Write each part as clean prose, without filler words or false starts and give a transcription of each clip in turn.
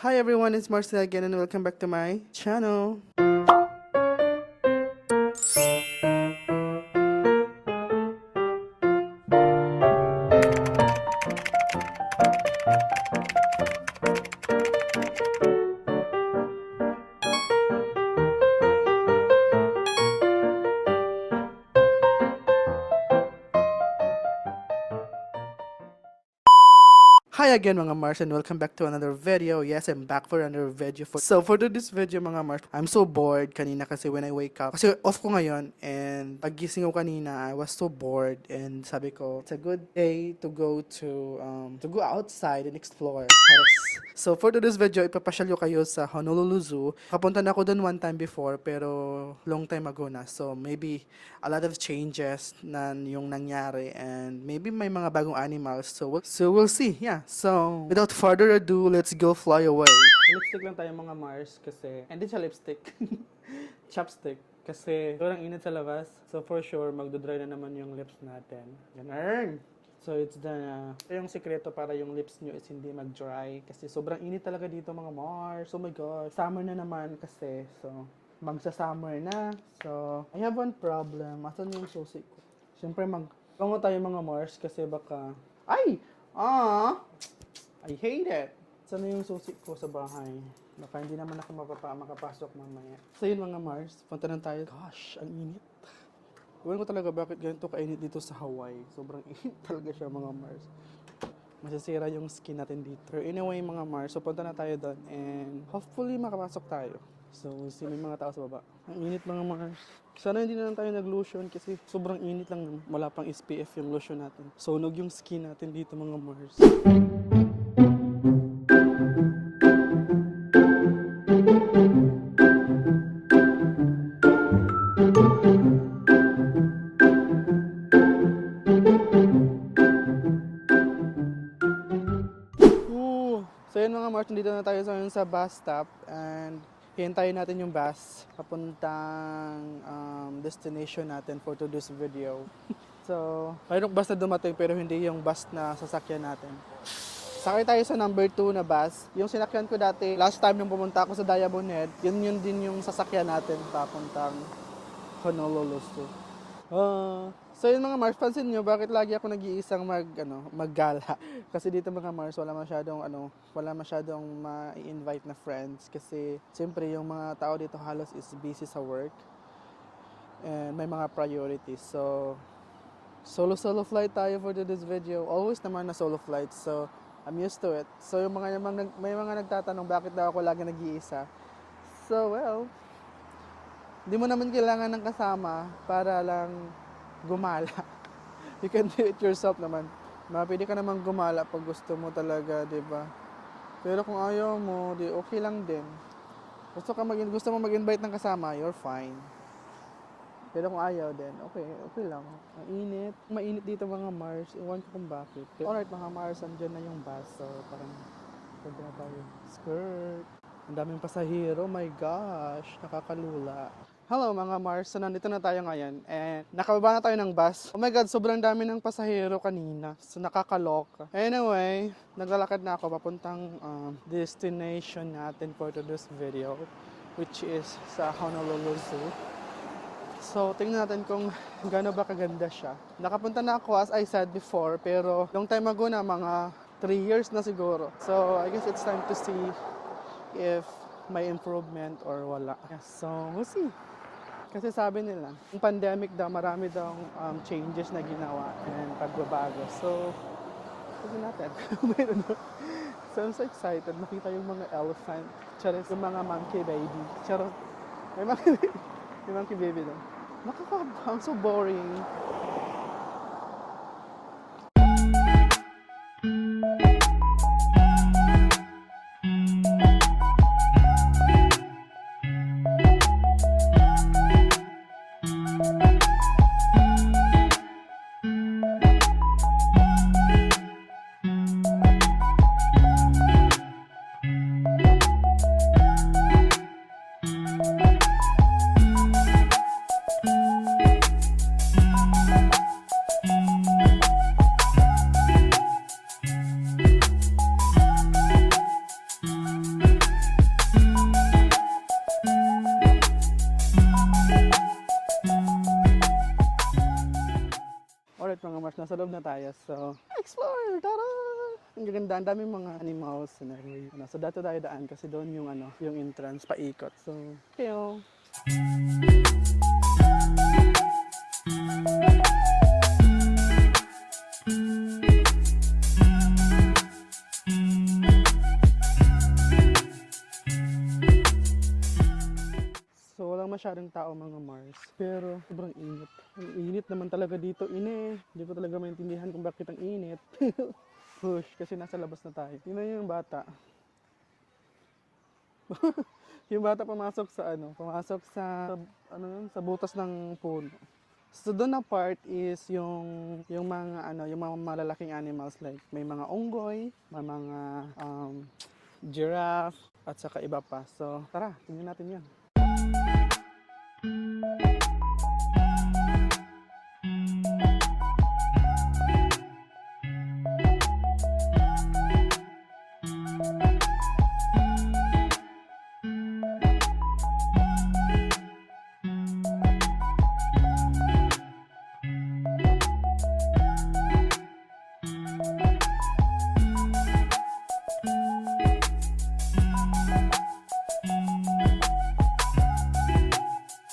Hi everyone, it's Marcel again and welcome back to my channel. Hi again mga Mars and welcome back to another video. Yes, I'm back for another video. For this video mga Mars, I'm so bored kanina kasi when I wake up. Kasi off ko ngayon and paggising ko kanina, I was so bored and sabi ko, it's a good day to go outside and explore. So for this video, ipapasyal ko kayo sa Honolulu Zoo. Kapunta na ako doon one time before pero long time ago na. So maybe a lot of changes na yung nangyari and maybe may mga bagong animals. So we'll see. Yeah. So without further ado, let's go fly away. Lipstick lang tayo mga Mars kasi hindi siya lipstick. Chapstick. Kasi sobrang init sa labas. So for sure, magdodry na naman yung lips natin. Ganun. So ito yung sikreto para yung lips nyo is hindi mag-dry. Kasi sobrang init talaga dito mga Mars. Oh my God. Summer na naman kasi. So magsa-summer na. So I have one problem. Asan yung susi ko? Siyempre bango tayo mga Mars kasi baka I hate it. Saan yung susi ko sa bahay? Baka hindi naman ako makapasok mamaya. So yun mga Mars, punta na tayo. Gosh, ang init. Iwan ko talaga bakit ganito kainit dito sa Hawaii. Sobrang init talaga siya mga Mars. Masisira yung skin natin dito. Pero anyway mga Mars, so punta na tayo doon and hopefully makapasok tayo. So we'll see, may mga tao sa baba. Ang init mga Mars. Sana hindi na lang tayo nag-lotion kasi sobrang init lang naman. Wala pang SPF yung lotion natin. Sunog yung skin natin dito mga Mars. So yun mga Mars, dito na tayo sa bus stop and hintayin natin yung bus papuntang destination natin for today's video. So, mayroong bus na dumating pero hindi yung bus na sasakyan natin. Sakay tayo sa number 2 na bus. Yung sinakyan ko dati, last time nung pumunta ako sa Diamond Head, yun din yung sasakyan natin papuntang Honolulu Zoo. So yun mga Mars, pansin nyo, bakit lagi ako nag-iisang maggala? Kasi dito mga Mars, wala masyadong ma-invite na friends. Kasi siyempre yung mga tao dito halos is busy sa work. And may mga priorities. So, solo flight tayo for this video. Always naman na solo flight. So, I'm used to it. So, may mga nagtatanong bakit daw ako lagi nag-iisa. So, well, hindi mo naman kailangan ng kasama para lang gumala. You can do it yourself naman. Pwede ka naman gumala pag gusto mo talaga, 'di ba? Pero kung ayaw mo, di okay lang din. Gusto mo mag-invite ng kasama, you're fine. Pero kung ayaw din, okay lang. Mainit dito mga Mars. Iwan ko kung bakit. Alright mga Mars, andyan na yung bus. So parang pwede na tayo. Skirt. Ang daming pasahero, my gosh, nakakalula. Hello mga Mars, so nandito na tayo ngayon and nakababa na tayo ng bus. Oh my God, sobrang dami ng pasahero kanina. So nakakaloka. Anyway, naglalakad na ako papuntang destination natin for today's video, which is sa Honolulu Zoo. So tingnan natin kung gaano ba kaganda siya. Nakapunta na ako as I said before, pero long time ago na, mga 3 years na siguro. So I guess it's time to see if may improvement or wala. So we'll see. Kasi sabi nila, yung pandemic daw, marami daw changes na ginawa and pagbabago. So, tignan natin. So, I'm so excited. Nakita yung mga elephant. Charot, yung mga monkey baby. Charot. May monkey baby daw. I'm so boring. Mars, nasa loob na tayo. So, explore! Tara! Ang gaganda, ang daming mga animals and everything. So, dito tayo daan kasi doon yung, yung entrance, paikot. So, okay. So, walang masyadong tao mga Mars. Pero, sobrang init. Ang init naman talaga dito. Hindi ko talaga maintindihan kung bakit ang init. Push, kasi nasa labas na tayo. Tingnan niyo yung bata. Yung bata pumasok sa butas ng puno. So, doon na part is yung mga malalaking animals like may mga unggoy, may mga giraffe, at saka iba pa. So, tara, tingnan natin yan.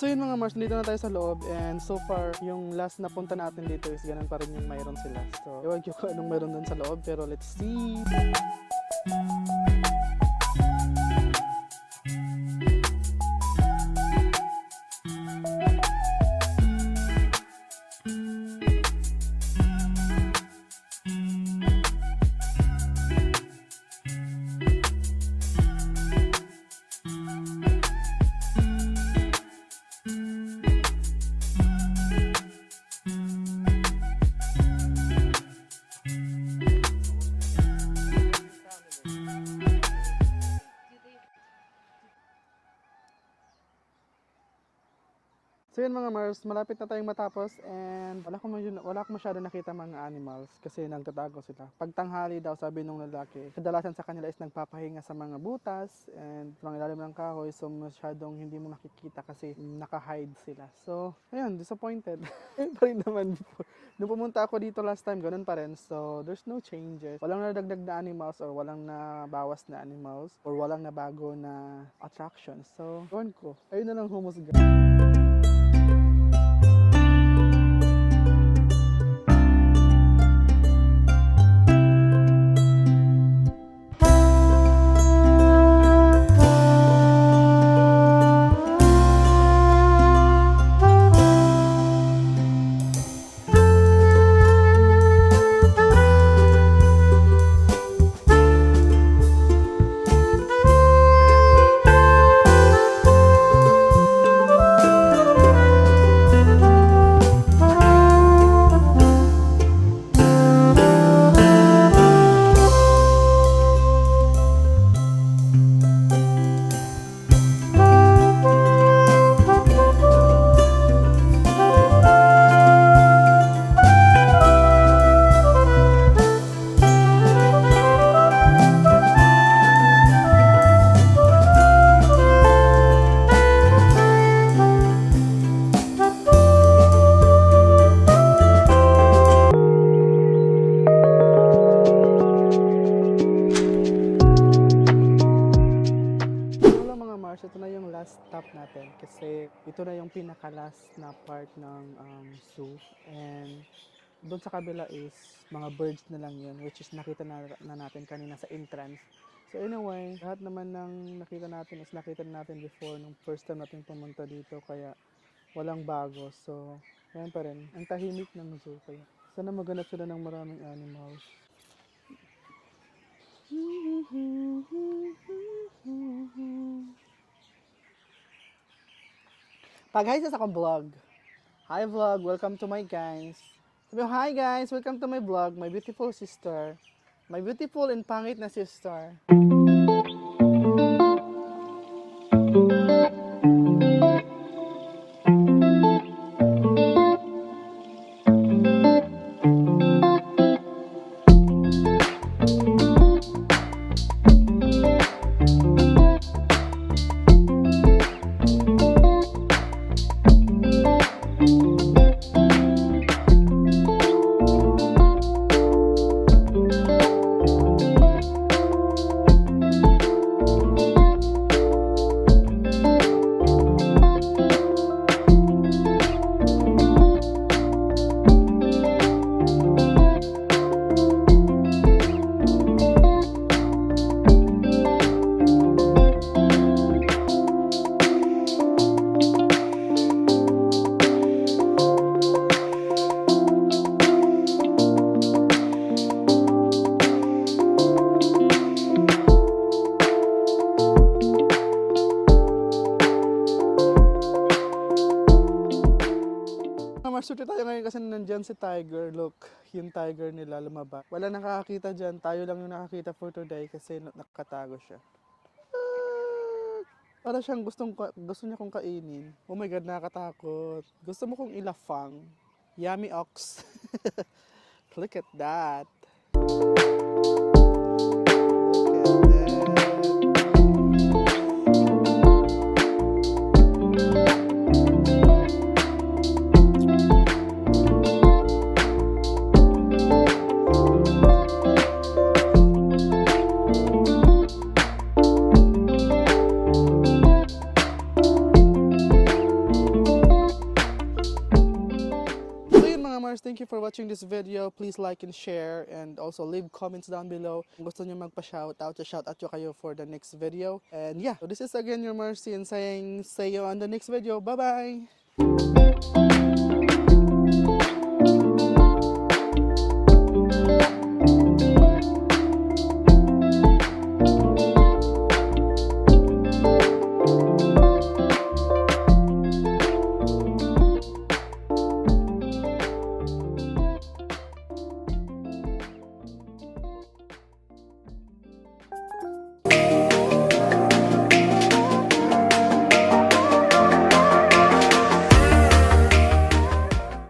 So yun mga Mars, dito na tayo sa loob and so far, yung last na punta natin dito is ganun pa rin yung mayroon sila. So, ewan ko anong mayroon dun sa loob pero let's see! So yun mga Mars, malapit na tayong matapos and wala akong masyado nakita mga animals kasi nagtatago sila. Pag tanghali daw, sabi nung lalaki, kadalasan sa kanila is nagpapahinga sa mga butas and mga ilalim ng kahoy, so masyadong hindi mo nakikita kasi naka-hide sila. So, ayun, disappointed. Pa rin naman before. Nung pumunta ako dito last time, ganun pa rin. So, there's no changes. Walang nadagdag na animals or walang nabawas na animals or walang nabago na attractions. So, yun ko. Ayun na lang humusga. Ito na yung last stop natin kasi ito na yung pinaka-last na part ng zoo and doon sa kabila is mga birds na lang yun which is nakita na natin kanina sa entrance. So anyway, lahat naman ng nakita natin is nakita natin before nung first time natin pumunta dito kaya walang bago. So, yan pa rin. Ang tahimik ng zoo kaya. Sana maganap sila ng maraming animals. Pag-hi sa akong vlog. Hi vlog, welcome to my guys. Sabi ko, hi guys, welcome to my vlog, my beautiful sister. My beautiful and pangit na sister. Mars, shooting tayo ngayon kasi nandyan si Tiger. Look, yung tiger nila lumabas. Wala nakakakita dyan. Tayo lang yung nakakita for today kasi nakatago siya. Para siyang gusto niya kong kainin. Oh my God, nakakatakot. Gusto mo kong ilafang. Yummy ox. Look at that. Look at that. Thank you for watching this video. Please like and share and also leave comments down below. Kung gusto niyo magpa-shoutout, shoutout ko kayo for the next video. And yeah, so this is again your Marcy and saying see you on the next video. Bye-bye!